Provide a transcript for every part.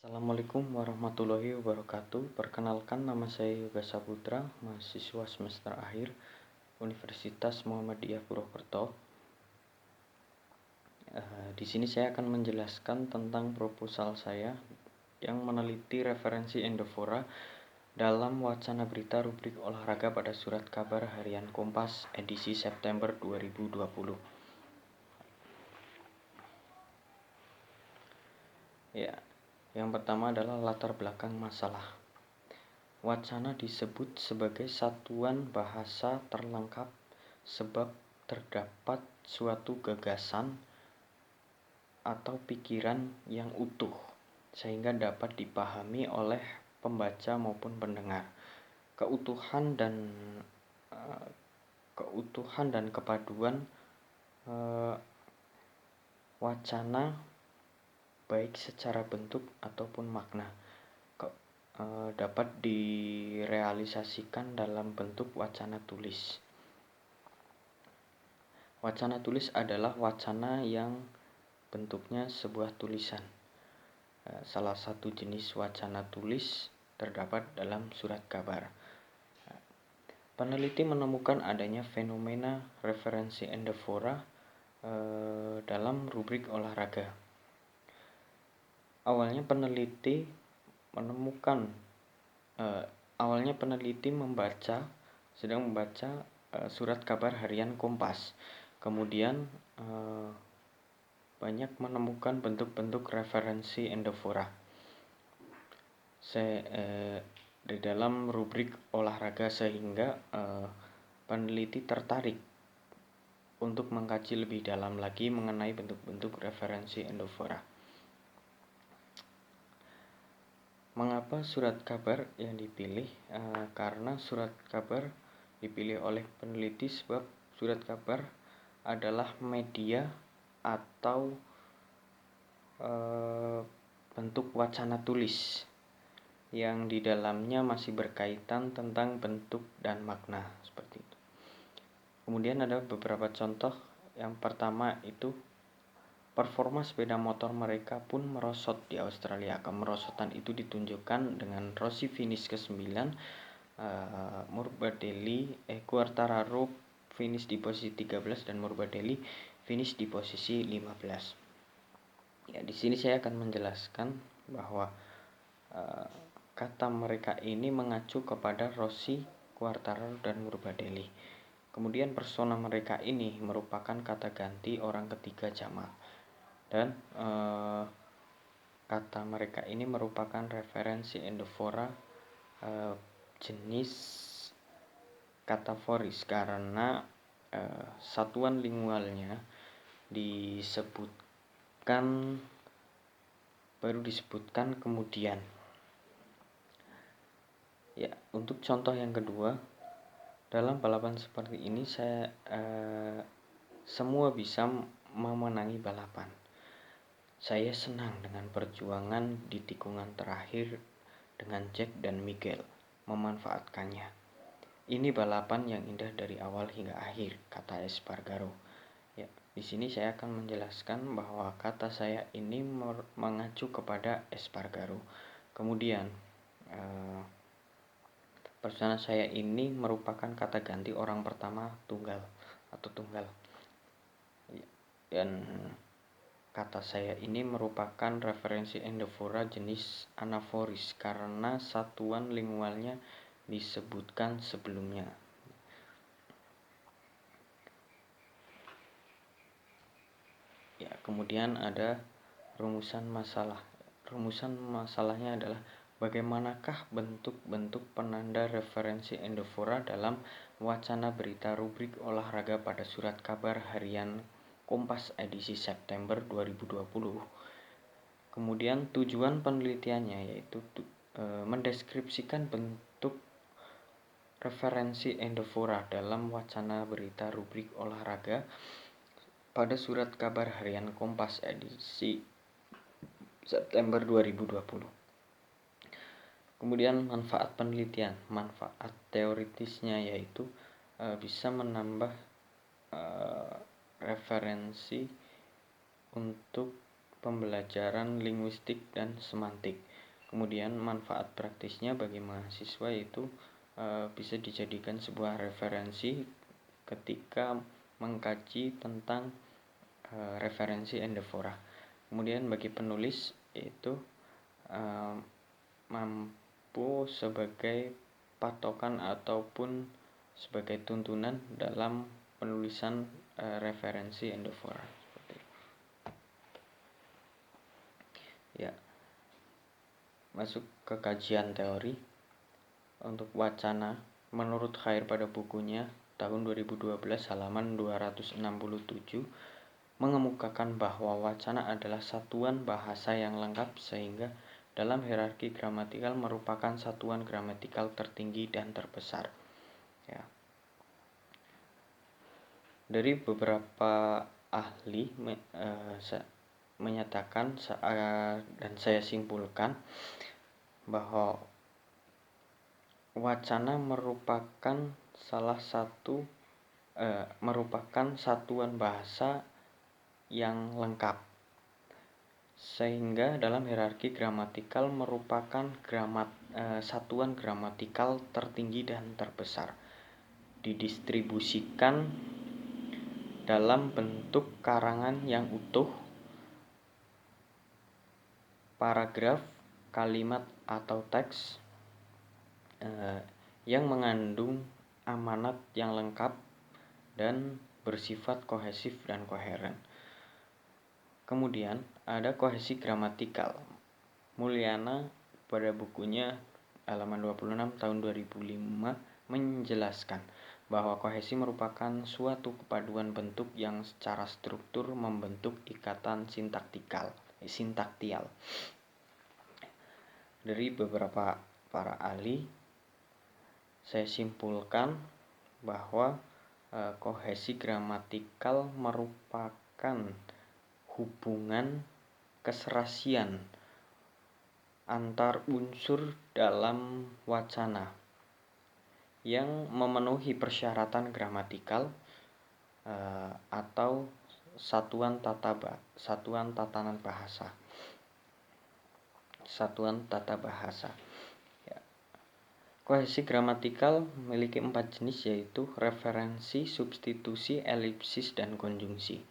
Assalamualaikum warahmatullahi wabarakatuh. Perkenalkan, nama saya Yoga Saputra, mahasiswa semester akhir Universitas Muhammadiyah Purwokerto. Di sini saya akan menjelaskan tentang proposal saya yang meneliti referensi endofora dalam wacana berita rubrik olahraga pada surat kabar harian Kompas edisi September 2020. Ya, yang pertama adalah latar belakang masalah. Wacana disebut sebagai satuan bahasa terlengkap sebab terdapat suatu gagasan atau pikiran yang utuh sehingga dapat dipahami oleh pembaca maupun pendengar. Keutuhan dan kepaduan wacana baik secara bentuk ataupun makna dapat direalisasikan dalam bentuk wacana tulis. Wacana tulis adalah wacana yang bentuknya sebuah tulisan. Salah satu jenis wacana tulis terdapat dalam surat kabar. Peneliti menemukan adanya fenomena referensi endofora dalam rubrik olahraga. Awalnya peneliti sedang membaca surat kabar harian Kompas. Kemudian banyak menemukan bentuk-bentuk referensi endofora di dalam rubrik olahraga sehingga peneliti tertarik untuk mengkaji lebih dalam lagi mengenai bentuk-bentuk referensi endofora. Mengapa surat kabar yang dipilih? Karena surat kabar dipilih oleh peneliti sebab surat kabar adalah media atau bentuk wacana tulis yang di dalamnya masih berkaitan tentang bentuk dan makna seperti itu. Kemudian ada beberapa contoh. Yang pertama itu performa sepeda motor mereka pun merosot di Australia. Kemerosotan itu ditunjukkan dengan Rossi finish ke-9, Quartararo finish di posisi 13 dan Morbidelli finish di posisi 15. Ya, di sini saya akan menjelaskan bahwa kata mereka ini mengacu kepada Rossi, Quartararo dan Morbidelli. Kemudian persona mereka ini merupakan kata ganti orang ketiga jamak. Dan kata mereka ini merupakan referensi endofora jenis kataforis karena satuan lingualnya baru disebutkan kemudian. Ya, untuk contoh yang kedua, dalam balapan seperti ini semua bisa memenangi balapan. Saya senang dengan perjuangan di tikungan terakhir dengan Jack dan Miguel memanfaatkannya. Ini balapan yang indah dari awal hingga akhir, kata Espargaro. Ya, di sini saya akan menjelaskan bahwa kata saya ini mengacu kepada Espargaro. Kemudian persona saya ini merupakan kata ganti orang pertama tunggal. Dan kata saya ini merupakan referensi endofora jenis anaforis karena satuan lingualnya disebutkan sebelumnya. Ya, kemudian ada rumusan masalah. Rumusan masalahnya adalah bagaimanakah bentuk-bentuk penanda referensi endofora dalam wacana berita rubrik olahraga pada surat kabar harian Kompas edisi September 2020. Kemudian tujuan penelitiannya yaitu mendeskripsikan bentuk referensi endofora dalam wacana berita rubrik olahraga pada surat kabar harian Kompas edisi September 2020. Kemudian manfaat penelitian. Manfaat teoritisnya yaitu bisa menambah referensi untuk pembelajaran linguistik dan semantik. Kemudian manfaat praktisnya bagi mahasiswa itu bisa dijadikan sebuah referensi ketika mengkaji tentang referensi endofora. Kemudian bagi penulis yaitu mampu sebagai patokan ataupun sebagai tuntunan dalam penulisan referensi endofora. Ya, masuk ke kajian teori. Untuk wacana, menurut Khair pada bukunya tahun 2012 halaman 267 mengemukakan bahwa wacana adalah satuan bahasa yang lengkap sehingga dalam hierarki gramatikal merupakan satuan gramatikal tertinggi dan terbesar. Ya. Dari beberapa ahli menyatakan dan saya simpulkan bahwa wacana merupakan satuan bahasa yang lengkap, sehingga dalam hierarki gramatikal merupakan satuan gramatikal tertinggi dan terbesar, didistribusikan dalam bentuk karangan yang utuh, paragraf, kalimat atau teks yang mengandung amanat yang lengkap dan bersifat kohesif dan koheren. Kemudian ada kohesi gramatikal. Mulyana pada bukunya halaman 26 tahun 2005 menjelaskan bahwa kohesi merupakan suatu kepaduan bentuk yang secara struktur membentuk ikatan sintaktial. Dari beberapa para ahli, saya simpulkan bahwa kohesi gramatikal merupakan hubungan keserasian antar unsur dalam wacana yang memenuhi persyaratan gramatikal atau satuan tatanan bahasa. Ya. Kohesi gramatikal memiliki 4 jenis, yaitu referensi, substitusi, elipsis, dan konjungsi.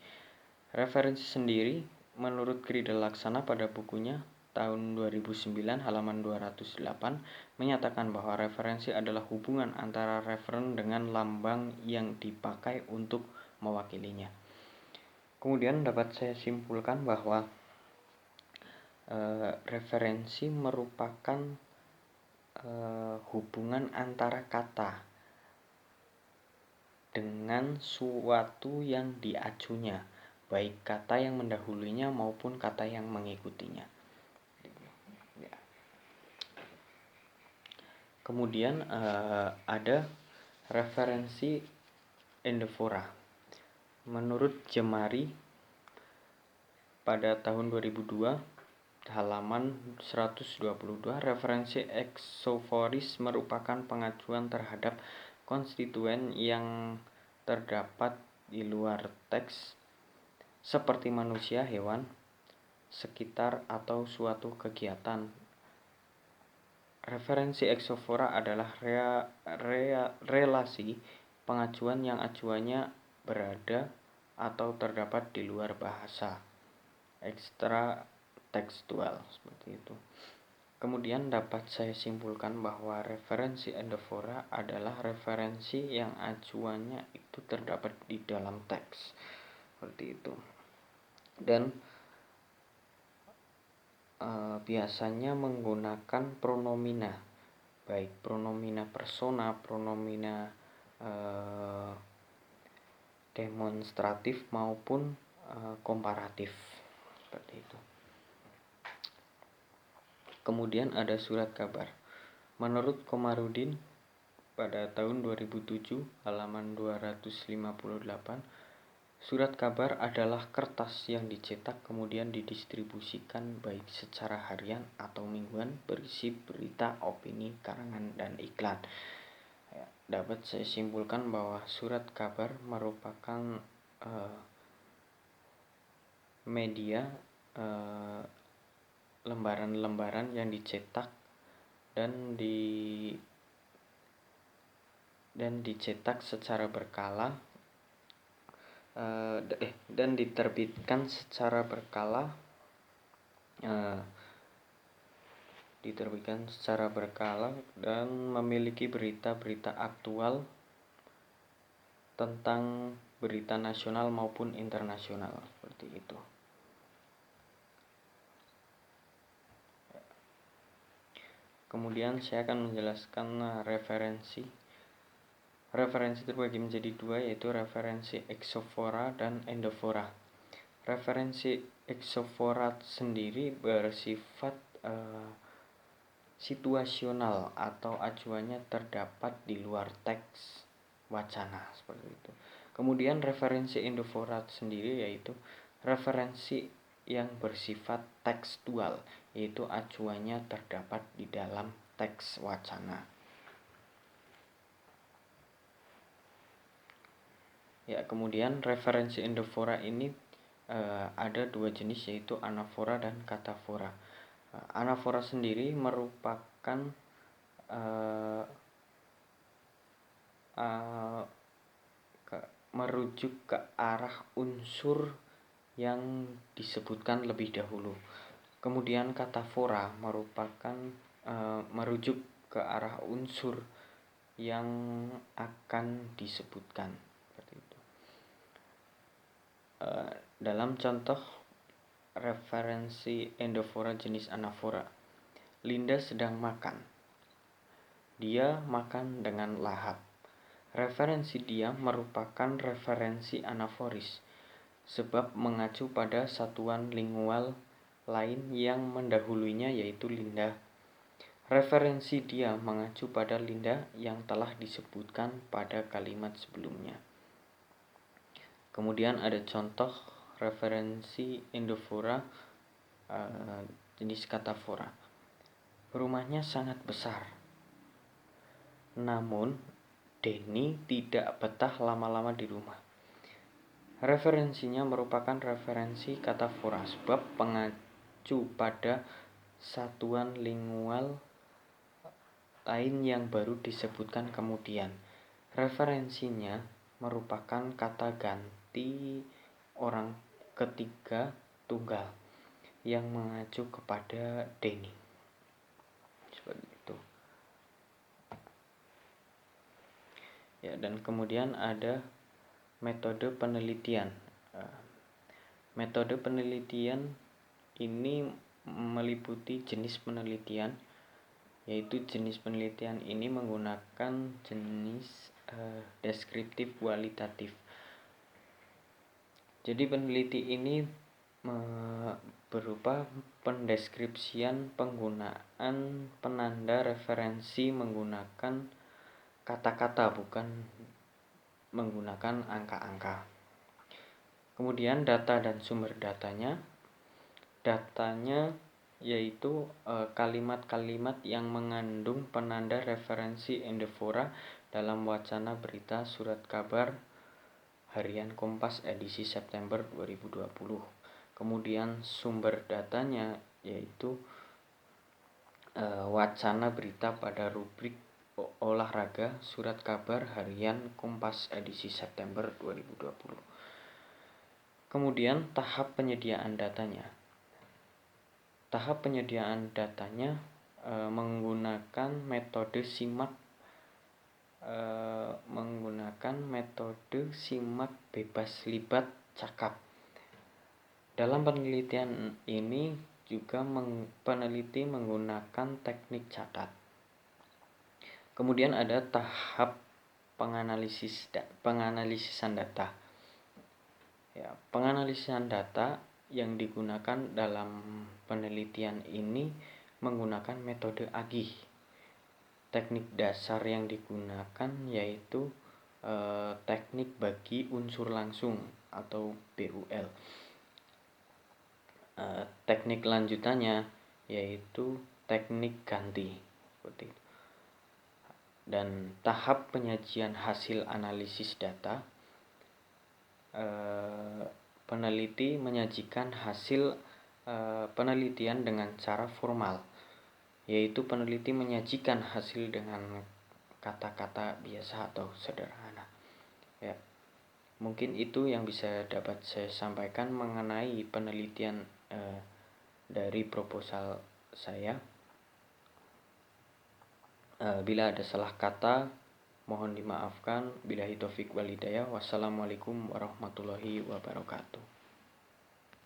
Referensi sendiri menurut Gridel Laksana pada bukunya tahun 2009 halaman 208 menyatakan bahwa referensi adalah hubungan antara referen dengan lambang yang dipakai untuk mewakilinya. Kemudian dapat saya simpulkan bahwa referensi merupakan hubungan antara kata dengan suatu yang diacunya, baik kata yang mendahulunya maupun kata yang mengikutinya. Kemudian ada referensi endofora. Menurut Jemari pada tahun 2002 halaman 122, referensi eksoforis merupakan pengacuan terhadap konstituen yang terdapat di luar teks seperti manusia, hewan, sekitar, atau suatu kegiatan. Referensi eksofora adalah relasi pengacuan yang acuannya berada atau terdapat di luar bahasa, ekstra tekstual, seperti itu. Kemudian dapat saya simpulkan bahwa referensi endofora adalah referensi yang acuannya itu terdapat di dalam teks, seperti itu. Dan biasanya menggunakan pronomina, baik pronomina persona, pronomina demonstratif maupun komparatif, seperti itu. Kemudian ada surat kabar. Menurut Komarudin pada tahun 2007 halaman 258, surat kabar adalah kertas yang dicetak kemudian didistribusikan baik secara harian atau mingguan berisi berita, opini, karangan, dan iklan. Dapat saya simpulkan bahwa surat kabar merupakan media lembaran-lembaran yang dicetak dan dicetak secara berkala dan diterbitkan secara berkala dan memiliki berita-berita aktual tentang berita nasional maupun internasional, seperti itu. Kemudian saya akan menjelaskan referensi. Referensi terbagi menjadi dua, yaitu referensi exofora dan endofora. Referensi exofora sendiri bersifat situasional atau acuannya terdapat di luar teks wacana, seperti itu. Kemudian referensi endofora sendiri yaitu referensi yang bersifat tekstual, yaitu acuannya terdapat di dalam teks wacana. Ya, kemudian referensi endofora ini ada dua jenis, yaitu anafora dan katafora. Anafora sendiri merupakan merujuk ke arah unsur yang disebutkan lebih dahulu. Kemudian katafora merupakan merujuk ke arah unsur yang akan disebutkan, seperti itu. Dalam contoh referensi endofora jenis anafora, Linda sedang makan. Dia makan dengan lahap. Referensi dia merupakan referensi anaforis, sebab mengacu pada satuan lingual lain yang mendahulunya, yaitu Linda. Referensi dia mengacu pada Linda yang telah disebutkan pada kalimat sebelumnya. Kemudian ada contoh referensi endofora jenis katafora. Rumahnya sangat besar, namun Denny tidak betah lama-lama di rumah. Referensinya merupakan referensi katafora, sebab mengacu pada satuan lingual lain yang baru disebutkan kemudian. Referensinya merupakan kata ganti orang ketiga tunggal yang mengacu kepada Denny, seperti itu. Ya, dan kemudian ada metode penelitian. Metode penelitian ini meliputi jenis penelitian, yaitu jenis penelitian ini menggunakan jenis deskriptif kualitatif. Jadi peneliti ini berupa pendeskripsian penggunaan penanda referensi menggunakan kata-kata, bukan menggunakan angka-angka. Kemudian data dan sumber datanya. Datanya yaitu kalimat-kalimat yang mengandung penanda referensi endofora dalam wacana berita surat kabar harian Kompas edisi September 2020. Kemudian sumber datanya yaitu wacana berita pada rubrik olahraga surat kabar harian Kompas edisi September 2020. Kemudian tahap penyediaan datanya. Tahap penyediaan datanya menggunakan metode simak bebas libat cakap. Dalam penelitian ini juga peneliti menggunakan teknik catat. Kemudian ada tahap penganalisisan data. Ya, penganalisan data yang digunakan dalam penelitian ini menggunakan metode Agih. Teknik dasar yang digunakan yaitu teknik bagi unsur langsung atau BUL. Teknik lanjutannya yaitu teknik ganti, seperti itu. Dan tahap penyajian hasil analisis data, peneliti menyajikan hasil penelitian dengan cara formal, yaitu peneliti menyajikan hasil dengan kata-kata biasa atau sederhana. Ya, mungkin itu yang bisa dapat saya sampaikan mengenai penelitian dari proposal saya. Bila ada salah kata, mohon dimaafkan. Billahi taufik wal hidayah. Wassalamualaikum warahmatullahi wabarakatuh.